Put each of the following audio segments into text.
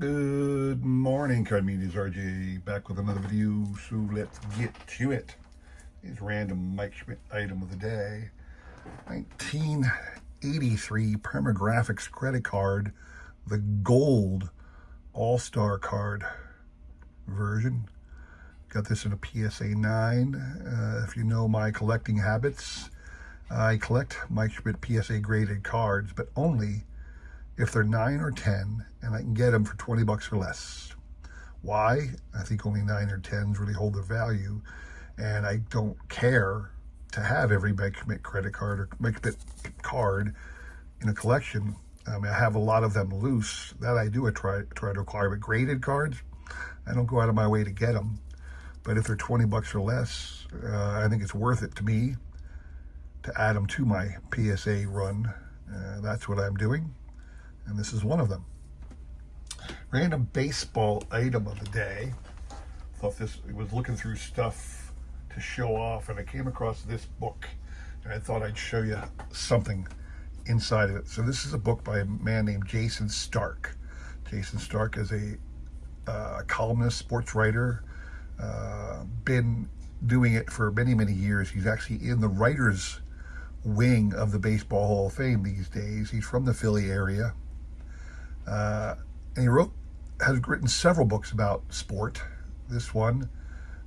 Good morning, Card Media's RJ, back with another video, so let's get to it. Here's random Mike Schmidt item of the day. 1983 Permagraphics credit card, the gold all-star card version. Got this in a PSA 9. If you know my collecting habits, I collect Mike Schmidt PSA graded cards, but only if they're 9 or 10, and I can get them for 20 bucks or less. Why? I think only 9 or 10s really hold their value, and I don't care to have every Mike Schmidt credit card or Mike Schmidt card in a collection. I mean, I have a lot of them loose. That I do. I try to acquire, but graded cards, I don't go out of my way to get them. But if they're 20 bucks or less, I think it's worth it to me to add them to my PSA run. That's what I'm doing. And this is one of them. Random baseball item of the day. Thought this, I was looking through stuff to show off, and I came across this book, and I thought I'd show you something inside of it. So this is a book by a man named Jason Stark. Jason Stark is a columnist, sports writer, been doing it for many, many years. He's actually in the writers wing of the Baseball Hall of Fame these days. He's from the Philly area. And he has written several books about sport. This one,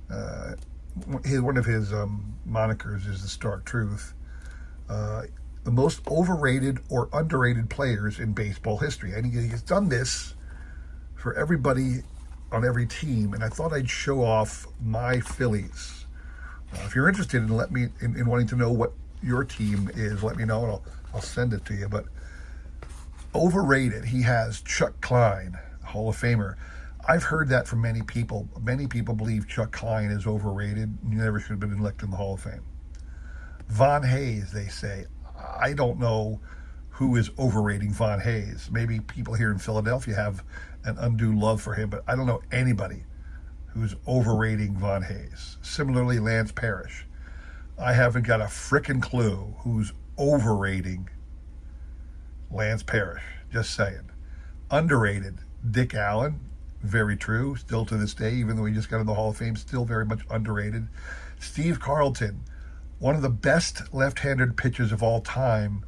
one of his monikers is the Stark Truth. The most overrated or underrated players in baseball history. And he's done this for everybody on every team. And I thought I'd show off my Phillies. If you're interested in in wanting to know what your team is, let me know, and I'll send it to you. But overrated, he has Chuck Klein, Hall of Famer. I've heard that from many people. Many people believe Chuck Klein is overrated. He never should have been elected in the Hall of Fame. Von Hayes, they say. I don't know who is overrating Von Hayes. Maybe people here in Philadelphia have an undue love for him, but I don't know anybody who's overrating Von Hayes. Similarly, Lance Parrish. I haven't got a frickin' clue who's overrating Lance Parrish. Just saying. Underrated, Dick Allen. Very true. Still to this day, even though he just got in the Hall of Fame, still very much underrated. Steve Carlton, one of the best left-handed pitchers of all time,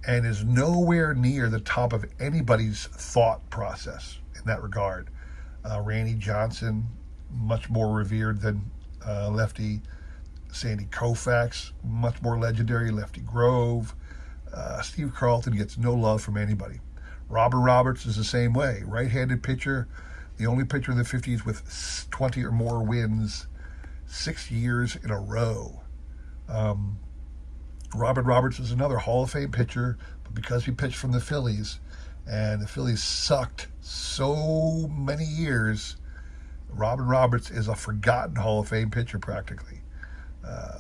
and is nowhere near the top of anybody's thought process in that regard. Randy Johnson, much more revered than lefty. Sandy Koufax, much more legendary. Lefty Grove. Steve Carlton gets no love from anybody. Robert Roberts is the same way. Right-handed pitcher, the only pitcher in the 50s with 20 or more wins 6 years in a row. Robert Roberts is another Hall of Fame pitcher, but because he pitched from the Phillies, and the Phillies sucked so many years, Robert Roberts is a forgotten Hall of Fame pitcher practically.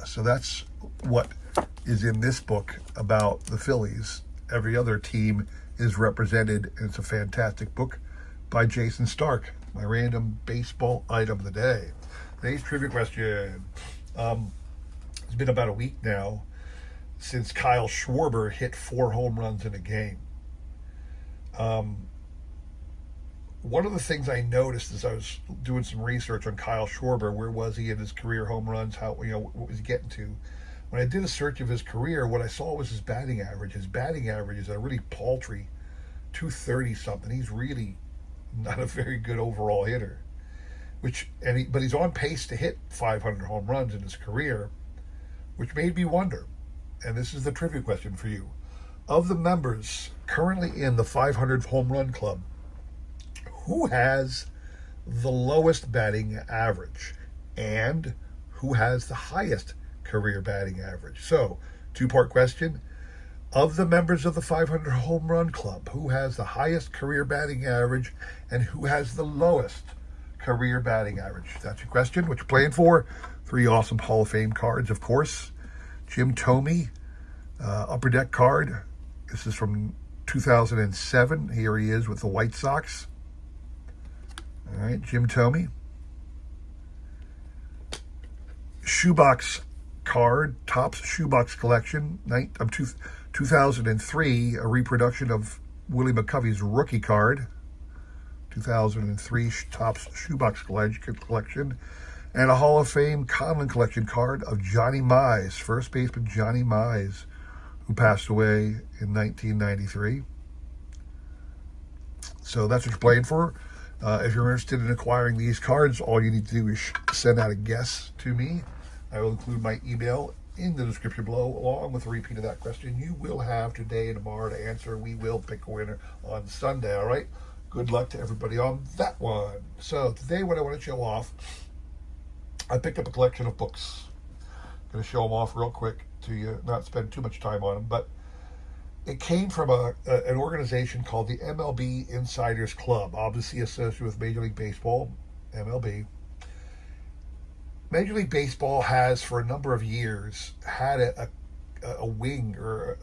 So that's what is in this book about the Phillies. Every other team is represented, and it's a fantastic book by Jason Stark. My random baseball item of the day. Today's trivia question. It's been about a week now since Kyle Schwarber hit 4 home runs in a game. One of the things I noticed as I was doing some research on Kyle Schwarber, where was he in his career home runs, what was he getting to? When I did a search of his career, what I saw was his batting average. His batting average is a really paltry 230 something. He's really not a very good overall hitter. But he's on pace to hit 500 home runs in his career, which made me wonder. And this is the trivia question for you. Of the members currently in the 500 home run club, who has the lowest batting average and who has the highest career batting average? So, 2-part question. Of the members of the 500 home run club, who has the highest career batting average and who has the lowest career batting average? That's your question. What you're playing for? 3 awesome Hall of Fame cards, of course. Jim Thome, Upper Deck card. This is from 2007. Here he is with the White Sox. All right, Jim Thome. Shoebox card, Topps Shoebox Collection, 2003, a reproduction of Willie McCovey's rookie card, 2003 Topps Shoebox Collection, and a Hall of Fame Conlon Collection card of Johnny Mize, first baseman Johnny Mize, who passed away in 1993. So that's what you're playing for. If you're interested in acquiring these cards, all you need to do is send out a guess to me. I will include my email in the description below, along with a repeat of that question you will have today and tomorrow to answer. We will pick a winner on Sunday, all right? Good luck to everybody on that one. So today what I want to show off, I picked up a collection of books. I'm going to show them off real quick to you, not spend too much time on them, but it came from an organization called the MLB Insiders Club, obviously associated with Major League Baseball, MLB. Major League Baseball has, for a number of years, had a wing or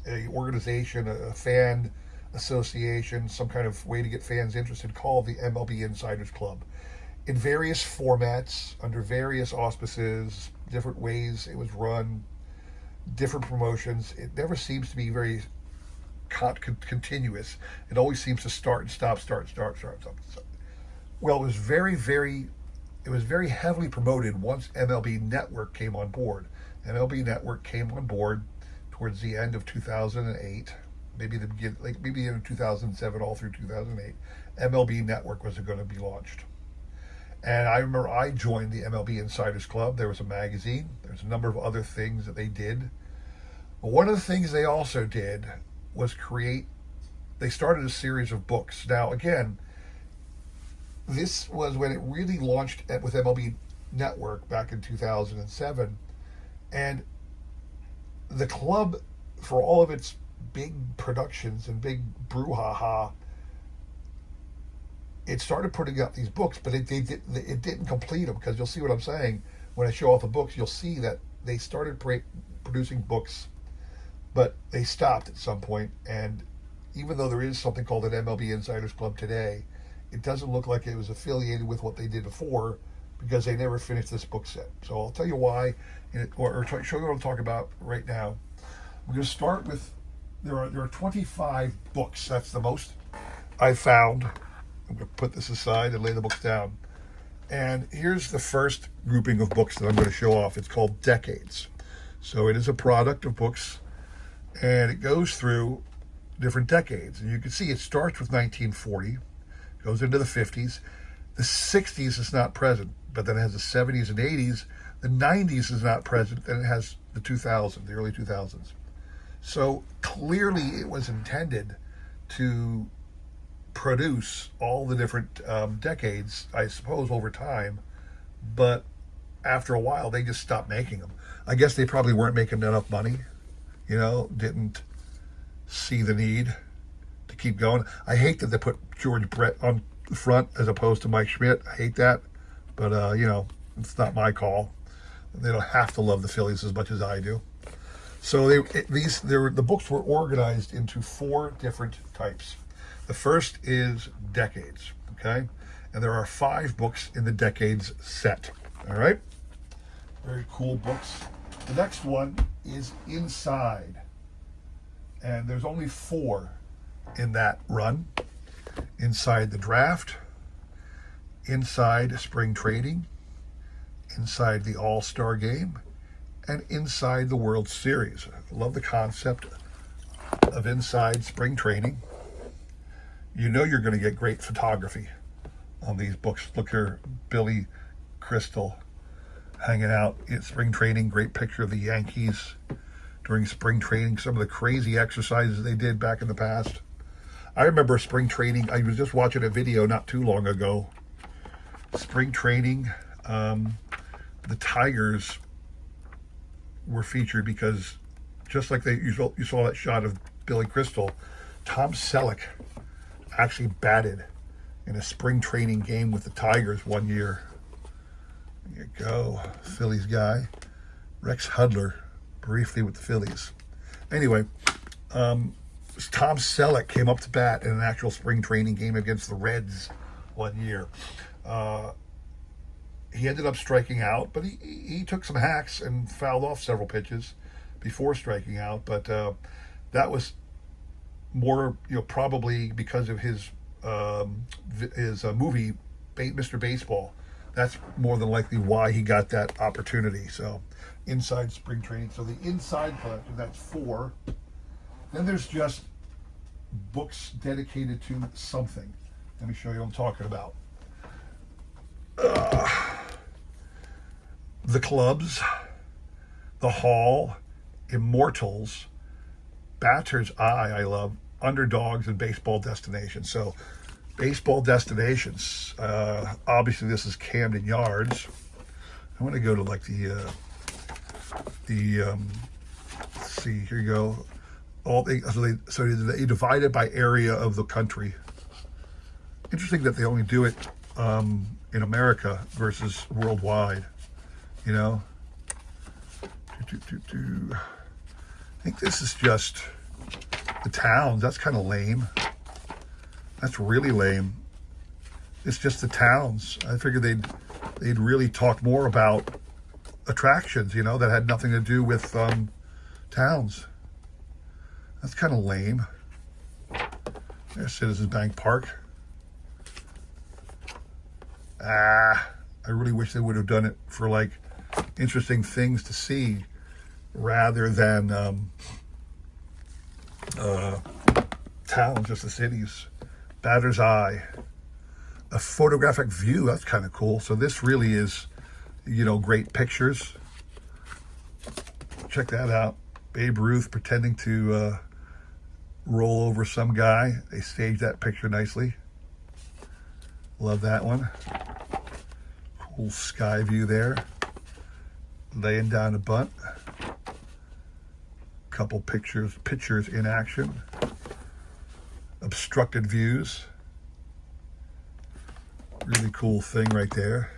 a organization, a fan association, some kind of way to get fans interested, called the MLB Insiders Club. In various formats, under various auspices, different ways it was run, different promotions. It never seems to be very continuous. It always seems to start and stop, start. Well, it was very heavily promoted once MLB Network came on board. MLB Network came on board towards the end of 2008, maybe the end of 2007, all through 2008. MLB Network was going to be launched. And I remember I joined the MLB Insiders Club. There was a magazine. There's a number of other things that they did. But one of the things they also did was they started a series of books. Now, again, this was when it really launched with MLB Network back in 2007. And the club, for all of its big productions and big brouhaha, it started putting out these books, but it didn't complete them, because you'll see what I'm saying. When I show off the books, you'll see that they started producing books, but they stopped at some point. And even though there is something called an MLB Insiders Club today, it doesn't look like it was affiliated with what they did before, because they never finished this book set. So I'll tell you why, or show you what I'm talking about right now. I'm going to start with, there are 25 books. That's the most I found. I'm going to put this aside and lay the books down. And here's the first grouping of books that I'm going to show off. It's called Decades. So it is a product of books, and it goes through different decades. And you can see it starts with 1940, goes into the 50s. The 60s is not present, but then it has the 70s and 80s. The 90s is not present, and it has the 2000s, the early 2000s. So clearly it was intended to produce all the different decades, I suppose, over time, but after a while they just stopped making them. I guess they probably weren't making enough money, didn't see the need to keep going. I hate that they put George Brett on the front as opposed to Mike Schmidt. I hate that, but it's not my call. They don't have to love the Phillies as much as I do. So the books were organized into 4 different types. The first is Decades, okay? And there are 5 books in the Decades set, all right? Very cool books. The next one is Inside. And there's only 4 in that run. Inside the Draft, Inside Spring Training, Inside the All-Star Game, and Inside the World Series. I love the concept of Inside Spring Training. You're going to get great photography on these books. Look here, Billy Crystal hanging out at spring training. Great picture of the Yankees during spring training. Some of the crazy exercises they did back in the past. I remember spring training. I was just watching a video not too long ago. Spring training. The Tigers were featured because, just like you saw that shot of Billy Crystal, Tom Selleck actually batted in a spring training game with the Tigers one year. There you go, Phillies guy. Rex Hudler, briefly with the Phillies. Anyway, Tom Selleck came up to bat in an actual spring training game against the Reds one year. He ended up striking out, but he took some hacks and fouled off several pitches before striking out. But that was more, probably because of his movie, Mr. Baseball. That's more than likely why he got that opportunity. So, inside spring training. So the inside collection, that's 4. Then there's just books dedicated to something. Let me show you what I'm talking about. The Clubs, The Hall, Immortals, Batter's Eye, I love, Underdogs, and Baseball Destinations. So, Baseball Destinations, obviously this is Camden Yards. I want to go to like let's see, here you go. So they divide it by area of the country. Interesting that they only do it in America versus worldwide, I think this is just the towns. That's kind of lame. That's really lame. It's just the towns. I figured they'd really talk more about attractions, that had nothing to do with towns. That's kind of lame. There's Citizens Bank Park. I really wish they would have done it for like interesting things to see rather than towns, just the cities. Batter's Eye. A photographic view, that's kind of cool. So this really is, great pictures. Check that out. Babe Ruth pretending to roll over some guy. They staged that picture nicely. Love that one. Cool sky view there. Laying down a bunt. Couple pitchers in action. Obstructed views. Really cool thing right there.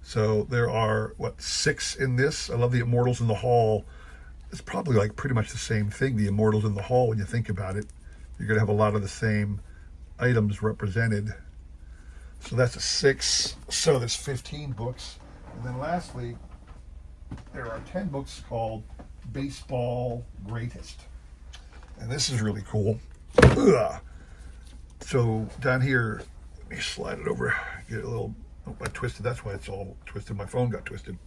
So there are, 6 in this? I love the Immortals in the Hall. It's probably like pretty much the same thing, the Immortals in the Hall, when you think about it. You're going to have a lot of the same items represented. So that's a 6. So there's 15 books. And then lastly, there are 10 books called Baseball Greatest. And this is really cool. Ugh. So down here, let me slide it over, get a little, I twisted, that's why it's all twisted, my phone got twisted.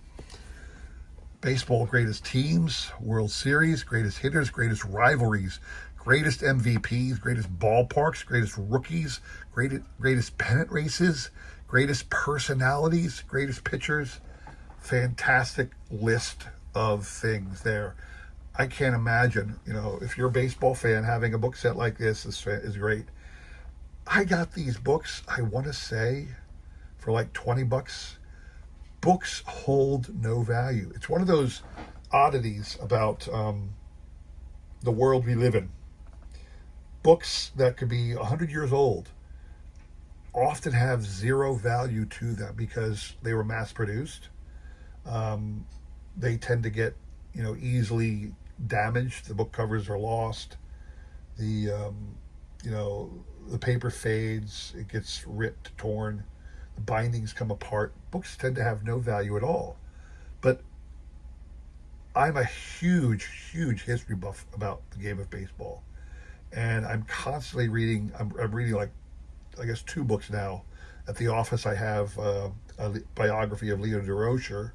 Baseball Greatest Teams, World Series, Greatest Hitters, Greatest Rivalries, Greatest MVPs, Greatest Ballparks, Greatest Rookies, Greatest Pennant Races, Greatest Personalities, Greatest Pitchers. Fantastic list of things there. I can't imagine, if you're a baseball fan, having a book set like this is great. I got these books, I want to say, for like $20. Books hold no value. It's one of those oddities about the world we live in. Books that could be 100 years old often have zero value to them because they were mass produced. They tend to get, easily damaged. The book covers are lost. The paper fades. It gets ripped, torn. The bindings come apart. Books tend to have no value at all. But I'm a huge, huge history buff about the game of baseball. And I'm constantly reading. I'm reading like, I guess, 2 books now. At the office, I have a biography of Leo DeRocher.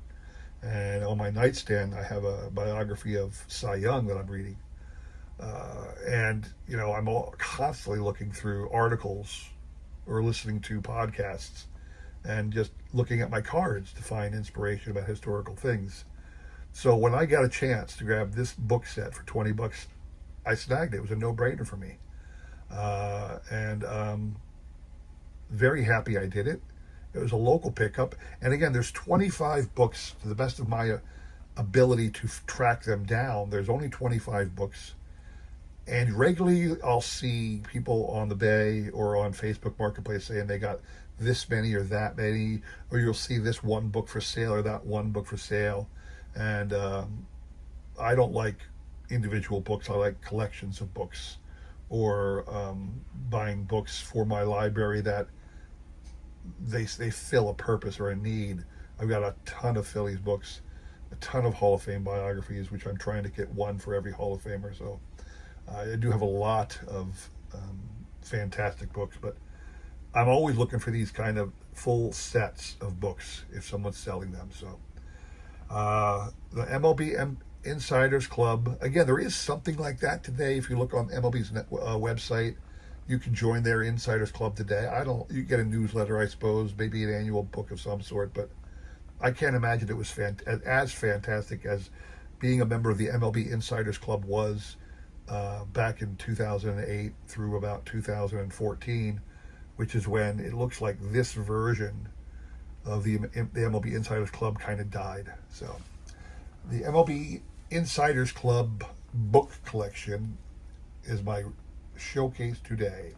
And on my nightstand, I have a biography of Cy Young that I'm reading. I'm constantly looking through articles or listening to podcasts and just looking at my cards to find inspiration about historical things. So when I got a chance to grab this book set for $20, I snagged it. It was a no-brainer for me. Very happy I did it. It was a local pickup. And again, there's 25 books, to the best of my ability to track them down. There's only 25 books. And regularly I'll see people on the Bay or on Facebook Marketplace saying they got this many or that many, or you'll see this one book for sale or that one book for sale. And I don't like individual books. I like collections of books, or buying books for my library that they fill a purpose or a need. I've got a ton of Phillies books, a ton of Hall of Fame biographies, which I'm trying to get one for every Hall of Famer. So I do have a lot of fantastic books, but I'm always looking for these kind of full sets of books if someone's selling them. So the MLB Insiders Club, again, there is something like that today. If you look on MLB's website, you can join their Insiders Club today. You get a newsletter, I suppose, maybe an annual book of some sort, but I can't imagine it was as fantastic as being a member of the MLB Insiders Club was back in 2008 through about 2014, which is when it looks like this version of the MLB Insiders Club kind of died. So the MLB Insiders Club book collection is my showcase today.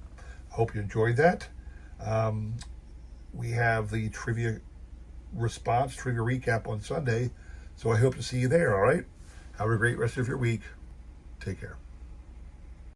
Hope you enjoyed that. We have the trivia recap on Sunday, so I hope to see you there. All right, have a great rest of your week. Take care.